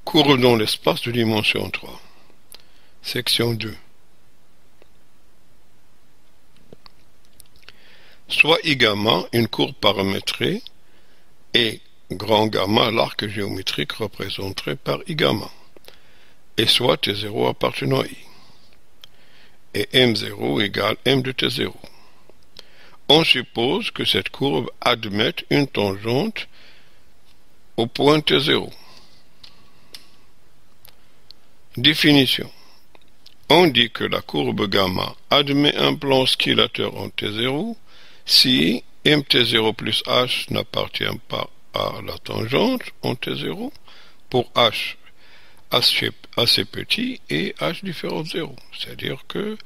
Courbe dans l'espace de dimension 3. Section 2. Soit I gamma, une courbe paramétrée, et grand gamma, l'arc géométrique représenté par I gamma, et soit T0 appartenant à I, et M0 égale M de T0. On suppose que cette courbe admette une tangente au point T0. Définition. On dit que la courbe gamma admet un plan oscillateur en T0 si MT0 plus H n'appartient pas à la tangente en T0 pour H assez petit et H différent de 0. C'est-à-dire que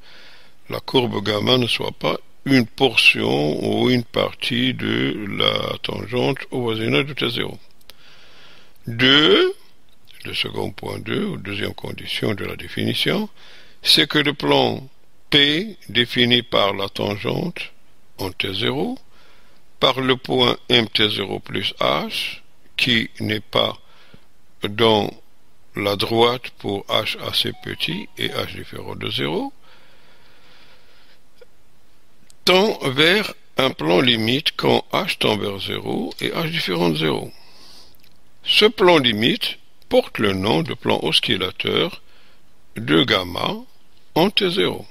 la courbe gamma ne soit pas une portion ou une partie de la tangente au voisinage de T0. 2. Le second point 2, ou deuxième condition de la définition, c'est que le plan P défini par la tangente en T0 par le point MT0 plus H, qui n'est pas dans la droite pour H assez petit et H différent de 0, tend vers un plan limite quand H tend vers 0 et H différent de 0. Ce plan limite porte le nom de plan oscillateur de gamma en T0.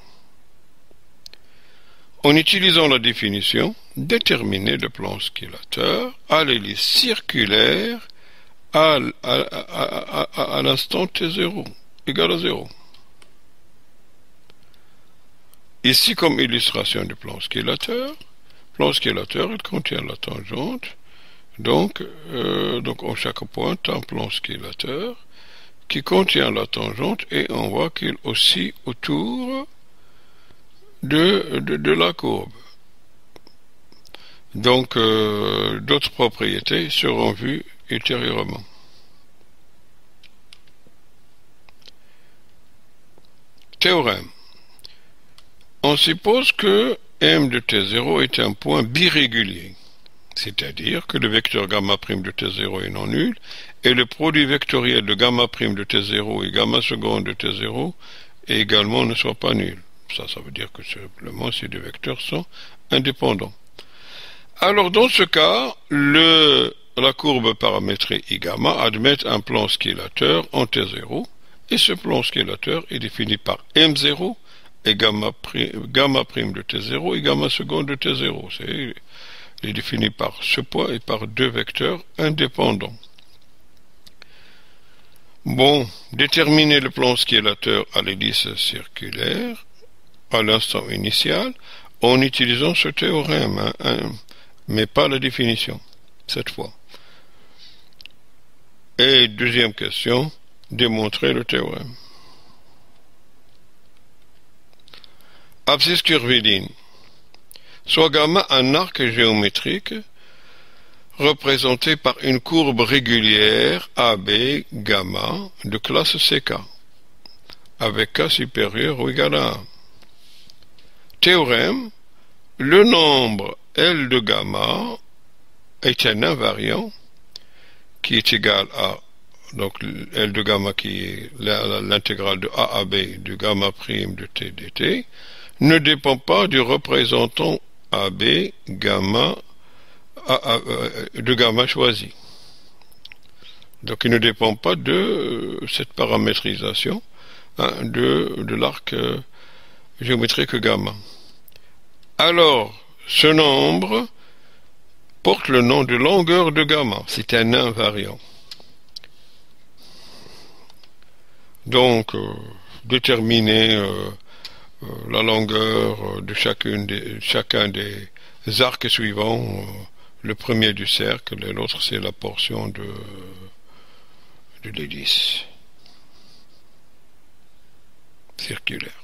En utilisant la définition, déterminer le plan oscillateur à l'hélice circulaire à l'instant T0 égale à 0. Ici, comme illustration du plan oscillateur, il contient la tangente. Donc en chaque point, un plan oscillateur qui contient la tangente et on voit qu'il oscille autour de la courbe. Donc, d'autres propriétés seront vues ultérieurement. Théorème. On suppose que M de T0 est un point birégulier. C'est-à-dire que le vecteur gamma prime de T0 est non nul, et le produit vectoriel de gamma prime de T0 et gamma seconde de T0 également ne soit pas nul. Ça veut dire que simplement ces deux vecteurs sont indépendants. Alors dans ce cas, la courbe paramétrée I gamma admet un plan oscillateur en T0, et ce plan oscillateur est défini par M0 et gamma prime de T0 et gamma seconde de T0. Il est défini par ce point et par deux vecteurs indépendants. Bon, déterminer le plan oscillateur à l'hélice circulaire à l'instant initial en utilisant ce théorème, mais pas la définition, cette fois. Et deuxième question, démontrer le théorème. Abscisse curviligne. Soit gamma un arc géométrique représenté par une courbe régulière AB gamma de classe CK, avec K supérieur ou égal à 1. Théorème, le nombre L de gamma est un invariant qui est égal à, donc L de gamma qui est l'intégrale de A à B de gamma prime de T dt, ne dépend pas du représentant AB gamma de gamma choisi. Donc il ne dépend pas de cette paramétrisation de l'arc géométrique gamma. Alors, ce nombre porte le nom de longueur de gamma. C'est un invariant. Donc, déterminer la longueur de chacun des arcs suivants, le premier du cercle et l'autre c'est la portion de l'hélice circulaire.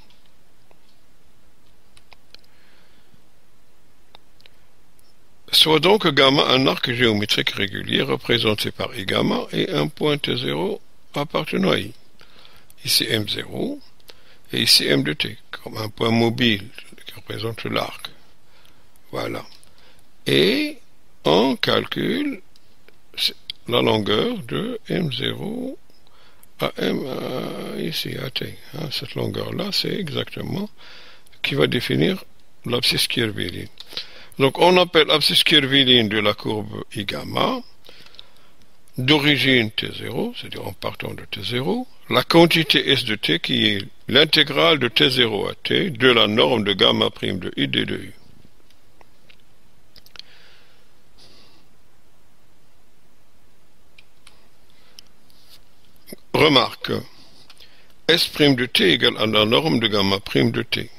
Soit donc gamma un arc géométrique régulier représenté par I gamma et un point T0 appartenant à I. Ici M0 et ici M de T, comme un point mobile qui représente l'arc. Voilà. Et on calcule la longueur de M0 AM ici, à T. Hein, cette longueur-là, c'est exactement qui va définir l'abscisse curviline. Donc, on appelle abscisse curviline de la courbe I gamma d'origine T0, c'est-à-dire en partant de T0, la quantité S de T qui est l'intégrale de T0 à T de la norme de gamma prime de I d de U. Remarque, S' de T égale à la norme de gamma prime de T.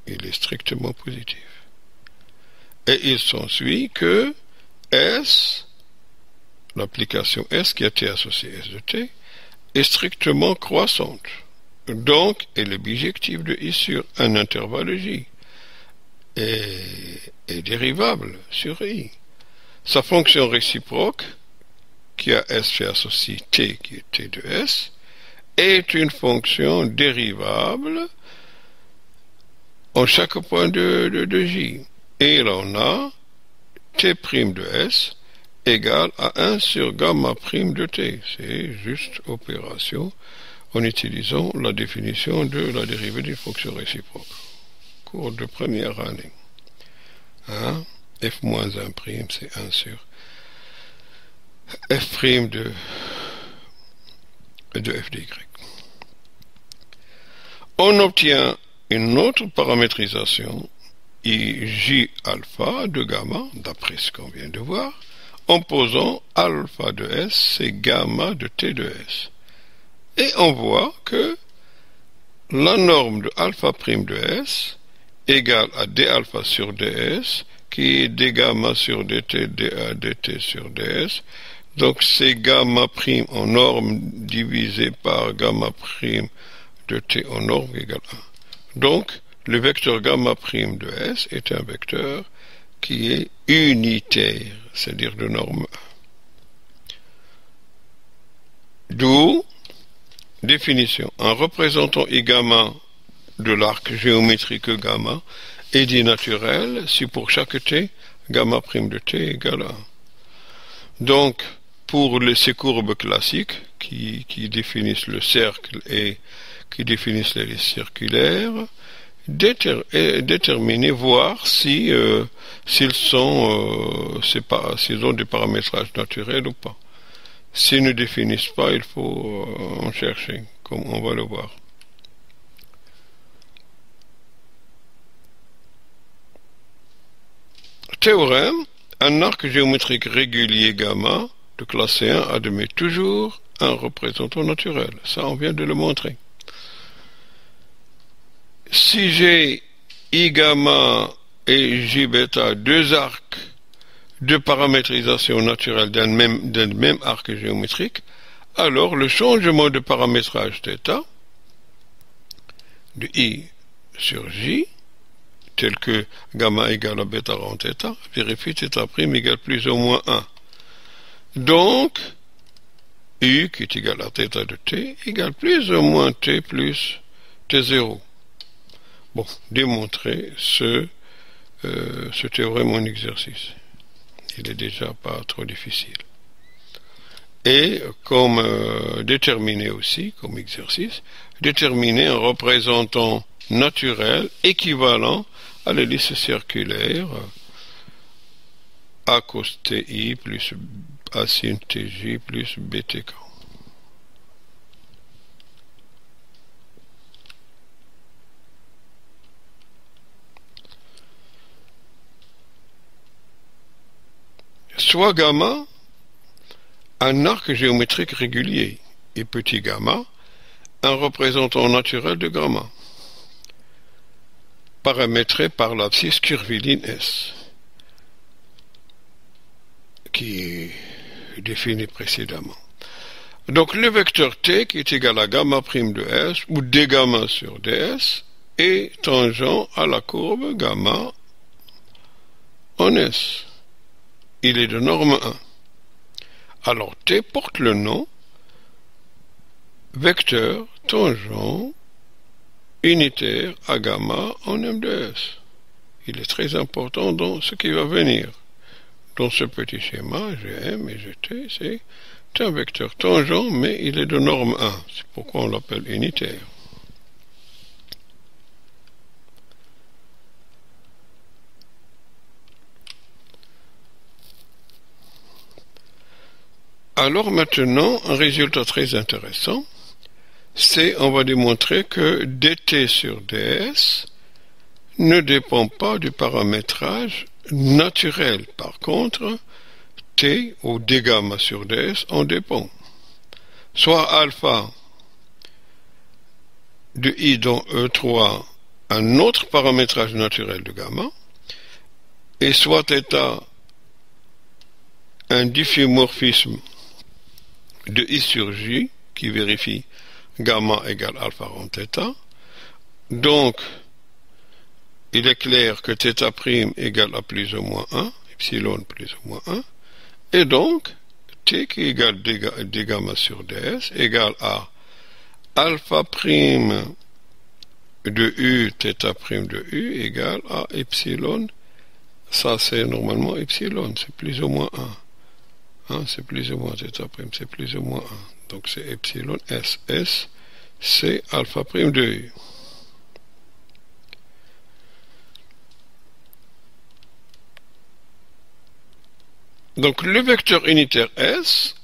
Il est strictement positif. Et il s'ensuit que S, l'application S qui a été associée à S de T, est strictement croissante. Donc, elle est bijective de I sur un intervalle J. Et dérivable sur I. Sa fonction réciproque, qui a S fait associer T, qui est T de S, est une fonction dérivable en chaque point de J. Et là, on a T' de S égale à 1 sur gamma prime de T. C'est juste opération en utilisant la définition de la dérivée d'une fonction réciproque. Cours de première année. Hein? F-1', c'est 1 sur F' de f de y. On obtient une autre paramétrisation J alpha de gamma, d'après ce qu'on vient de voir, en posant alpha de S, c'est gamma de T de S. Et on voit que la norme de alpha prime de S égale à d alpha sur ds, qui est d gamma sur dt, dA dt sur ds. Donc c'est gamma prime en norme divisé par gamma prime de t en norme égale 1. Donc le vecteur gamma prime de S est un vecteur qui est unitaire, c'est-à-dire de norme 1. D'où définition. En représentant I gamma de l'arc géométrique gamma est dit naturel si pour chaque t, gamma prime de t égale 1. Donc, pour ces courbes classiques qui définissent le cercle et qui définissent les circulaires, déterminer, voir si s'ils ont des paramétrages naturels ou pas. S'ils ne définissent pas, il faut en chercher, comme on va le voir. Théorème, un arc géométrique régulier gamma de classe C1 admet toujours un représentant naturel. Ça, on vient de le montrer. Si j'ai I gamma et J bêta, deux arcs de paramétrisation naturelle d'un même arc géométrique, alors le changement de paramétrage θ de I sur J, tel que gamma égale à bêta rond θ, vérifie θ' égale plus ou moins 1. Donc, U qui est égal à θ de t égale plus ou moins t plus t0. Bon, démontrer ce théorème en exercice. Il est déjà pas trop difficile. Et comme déterminer aussi, comme exercice, déterminer un représentant naturel équivalent à l'hélice circulaire A cos TI plus A sin TJ plus BTK. Soit gamma, un arc géométrique régulier, et petit gamma, un représentant naturel de gamma, paramétré par l'abscisse curviline S, qui est définie précédemment. Donc le vecteur T qui est égal à gamma prime de S, ou d gamma sur ds, est tangent à la courbe gamma en S. Il est de norme 1. Alors T porte le nom vecteur tangent unitaire à gamma en M de S. Il est très important dans ce qui va venir. Dans ce petit schéma, GM et GT, c'est est un vecteur tangent, mais il est de norme 1. C'est pourquoi on l'appelle unitaire. Alors maintenant, un résultat très intéressant, c'est, on va démontrer que dt sur ds ne dépend pas du paramétrage naturel. Par contre, t ou d gamma sur ds en dépend. Soit alpha de i dans E3, un autre paramétrage naturel de gamma, et soit θ un difféomorphisme de I sur J, qui vérifie gamma égale alpha rond θ. Donc, il est clair que θ' égale à plus ou moins 1, epsilon plus ou moins 1, et donc, T qui égale d gamma sur ds égale à alpha prime de U, θ' de U égale à epsilon. Ça, c'est normalement epsilon, c'est plus ou moins 1. C'est plus ou moins θ', c'est plus ou moins 1. Donc c'est epsilon S. S, c'est alpha prime de U. Donc le vecteur unitaire S,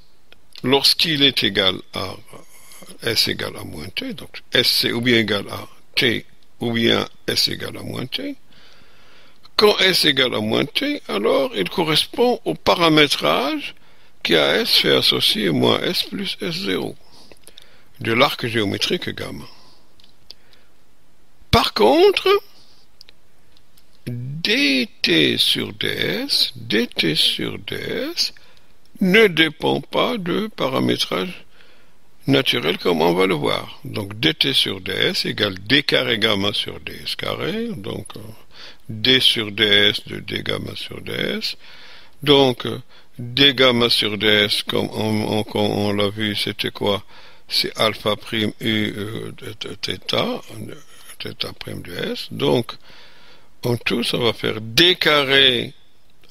lorsqu'il est égal à S égale à moins T, donc S c'est ou bien égal à T ou bien S égale à moins T, quand S égale à moins T, alors il correspond au paramétrage qui à S fait associer moins S plus S0 de l'arc géométrique gamma. Par contre, dt sur ds ne dépend pas de paramétrage naturel comme on va le voir. Donc dt sur ds égale d carré gamma sur ds carré, donc d sur ds de d gamma sur ds. Donc d gamma sur ds, comme on l'a vu, c'était quoi? C'est alpha prime u θ prime de s. Donc en tout, ça va faire d carré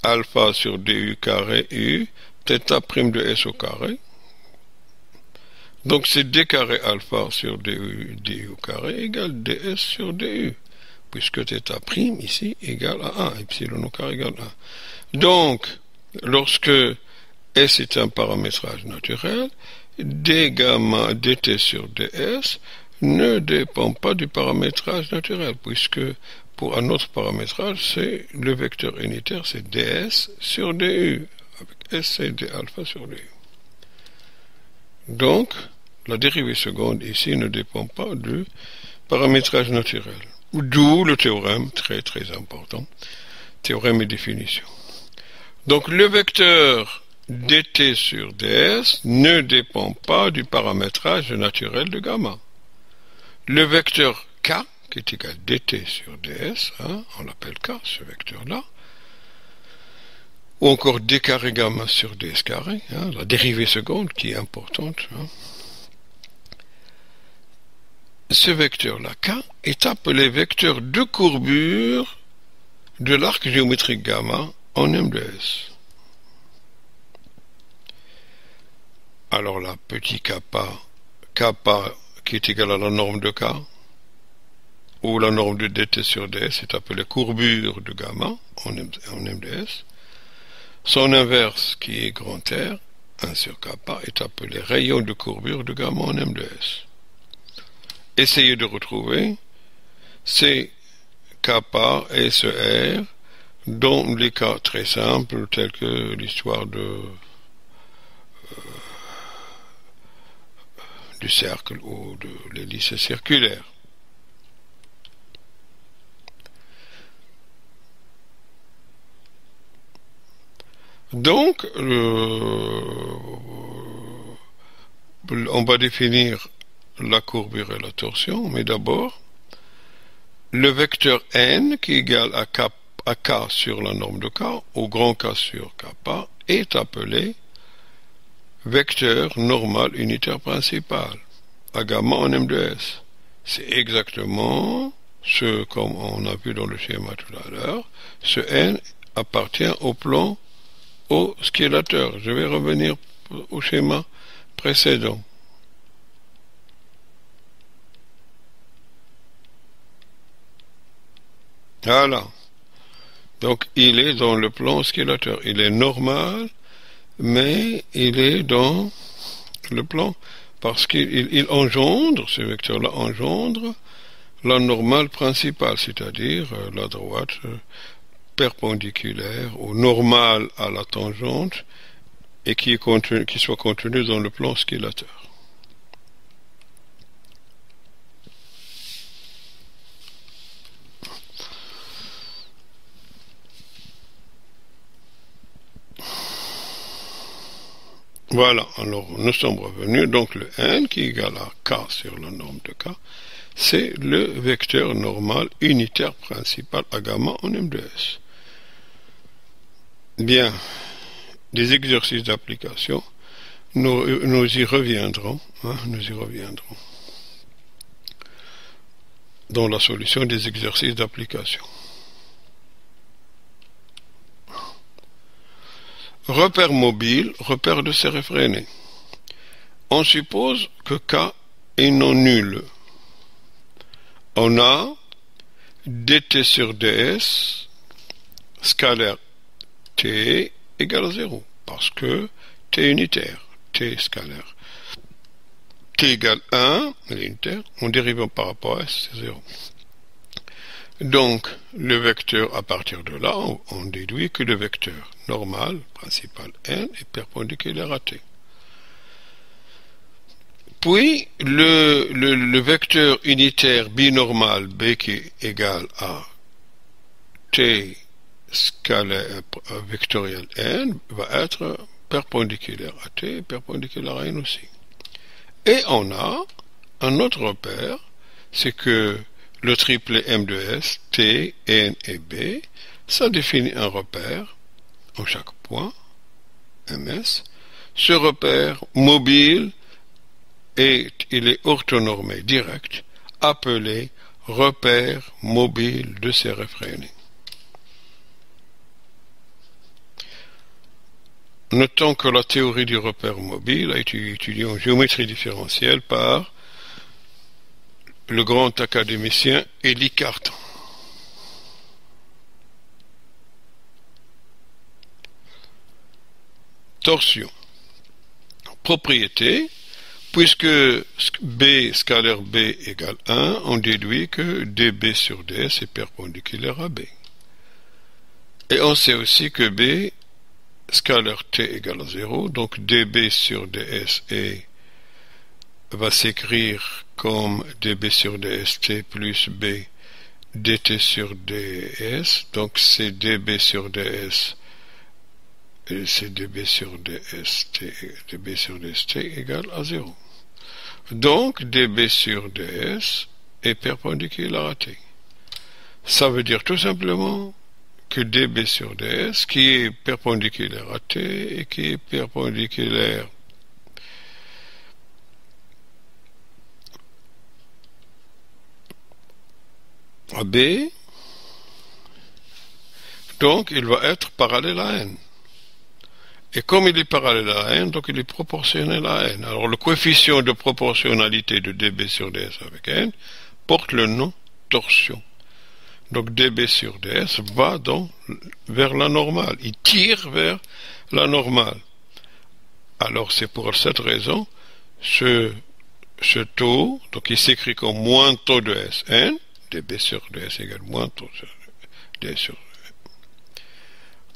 alpha sur du carré u, θ prime de s au carré. Donc c'est d carré alpha sur du au carré égale ds sur du, puisque θ prime ici égale à 1, epsilon au carré égale à 1. Donc, lorsque s est un paramétrage naturel, d gamma dt sur ds ne dépend pas du paramétrage naturel, puisque pour un autre paramétrage, c'est le vecteur unitaire, c'est ds sur du, avec s c'est d alpha sur du. Donc, la dérivée seconde ici ne dépend pas du paramétrage naturel. D'où le théorème, très très important, théorème et définition. Donc, le vecteur dt sur ds ne dépend pas du paramétrage naturel de gamma. Le vecteur k, qui est égal à dt sur ds, on l'appelle k, ce vecteur-là, ou encore d carré gamma sur ds carré, la dérivée seconde qui est importante. Ce vecteur-là, k, est appelé vecteur de courbure de l'arc géométrique gamma en M de S. Alors là, petit kappa qui est égal à la norme de k, ou la norme de dt sur ds est appelée courbure de gamma en M de S. Son inverse, qui est grand R, 1 sur kappa, est appelé rayon de courbure de gamma en M de S. Essayez de retrouver ces kappa et ce R dans les cas très simples tels que l'histoire du cercle ou de l'hélice circulaire. Donc, on va définir la courbure et la torsion, mais d'abord, le vecteur n qui est égal à k sur la norme de k, ou grand K sur kappa, est appelé vecteur normal unitaire principal, à gamma en M de S. C'est exactement ce, comme on a vu dans le schéma tout à l'heure, ce n appartient au plan oscillateur. Je vais revenir au schéma précédent. Voilà. Donc, il est dans le plan oscillateur. Il est normal, mais il est dans le plan parce qu'il engendre, ce vecteur-là engendre la normale principale, c'est-à-dire la droite perpendiculaire ou normale à la tangente et qui soit contenue dans le plan oscillateur. Voilà, alors nous sommes revenus, donc le n qui est égal à k sur la norme de k, c'est le vecteur normal unitaire principal à gamma en M de S. Bien, des exercices d'application, nous y reviendrons, dans la solution des exercices d'application. Repère mobile, repère de ces réfrénés. On suppose que K est non nul. On a dt sur ds scalaire t égale à 0, parce que t est unitaire, t est scalaire. T égale 1, l'unitaire, on dérive par rapport à s, c'est 0. Donc, le vecteur, à partir de là, on déduit que le vecteur normal, principal n, est perpendiculaire à t. Puis, le vecteur unitaire binormal b qui est égal à t scalaire vectoriel n va être perpendiculaire à t, perpendiculaire à n aussi. Et on a un autre repère, c'est que le triplet M de S, T, N et B, ça définit un repère en chaque point, MS. Ce repère mobile, il est orthonormé direct, appelé repère mobile de ces réfrénés. Notons que la théorie du repère mobile a été étudiée en géométrie différentielle par le grand académicien Élie Cartan. Torsion. Propriété. Puisque B scalaire B égale 1, on déduit que dB sur ds est perpendiculaire à B. Et on sait aussi que B scalaire T égale à 0, donc dB sur ds va s'écrire comme dB sur dst plus B dt sur ds, donc c'est dB sur ds, et c'est dB sur dst égale à 0. Donc dB sur ds est perpendiculaire à t. Ça veut dire tout simplement que dB sur ds, qui est perpendiculaire à t et qui est perpendiculaire à B, donc il va être parallèle à n. Et comme il est parallèle à n, donc il est proportionnel à n. Alors le coefficient de proportionnalité de dB sur ds avec n porte le nom torsion. Donc dB sur ds va vers la normale. Il tire vers la normale. Alors c'est pour cette raison, ce taux, donc il s'écrit comme moins taux de Sn, dB sur ds égale moins taux de d sur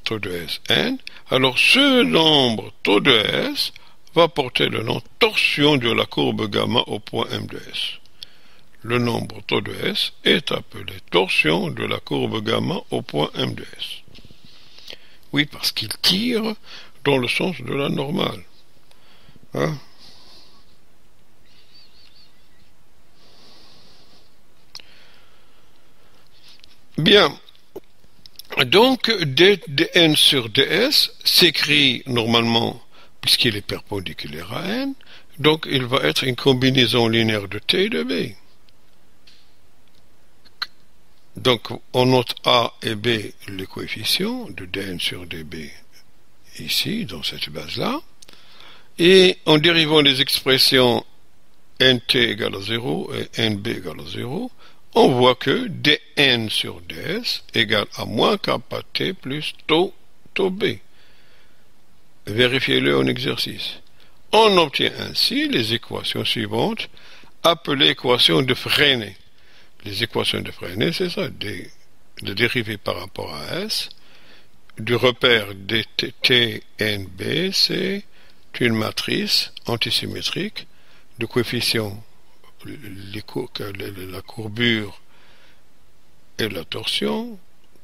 taux de Sn. Alors ce nombre taux de S va porter le nom torsion de la courbe gamma au point M de S. Le nombre taux de S est appelé torsion de la courbe gamma au point M de S. Oui, parce qu'il tire dans le sens de la normale. Hein? Bien. Donc, dn sur ds s'écrit normalement, puisqu'il est perpendiculaire à n, donc il va être une combinaison linéaire de t et de b. Donc, on note a et b les coefficients de dn sur db ici, dans cette base-là, Et en dérivant les expressions nt égale à 0 et nb égale à 0, on voit que dn sur ds égale à moins kappa t plus tau b. Vérifiez-le en exercice. On obtient ainsi les équations suivantes, appelées équations de Freinet. Les équations de Freinet, c'est ça, de dérivées par rapport à S, du repère dtnb, c'est une matrice antisymétrique de coefficients, la courbure et la torsion,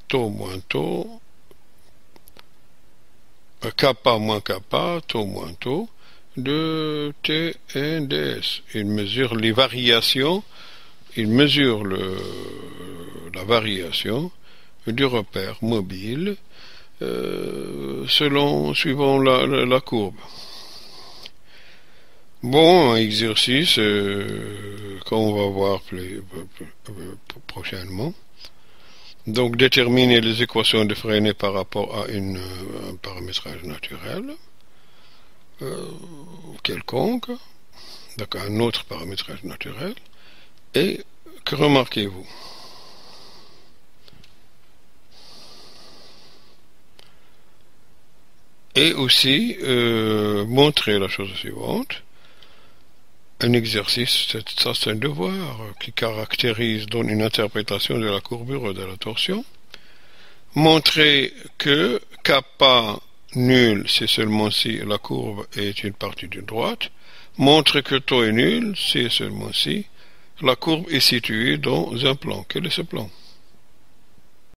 tau moins tau, kappa moins kappa, tau moins tau, de TNDS. Il mesure les variations, il mesure la variation du repère mobile suivant la courbe. Bon, un exercice qu'on va voir prochainement. Donc, déterminer les équations de Freinet par rapport à un paramétrage naturel quelconque, donc un autre paramétrage naturel. Et que remarquez-vous? Et aussi montrer la chose suivante. Un exercice, ça c'est un devoir qui caractérise, donne une interprétation de la courbure et de la torsion. Montrer que kappa nul, c'est seulement si la courbe est une partie d'une droite. Montrer que tau est nul, c'est seulement si la courbe est située dans un plan. Quel est ce plan?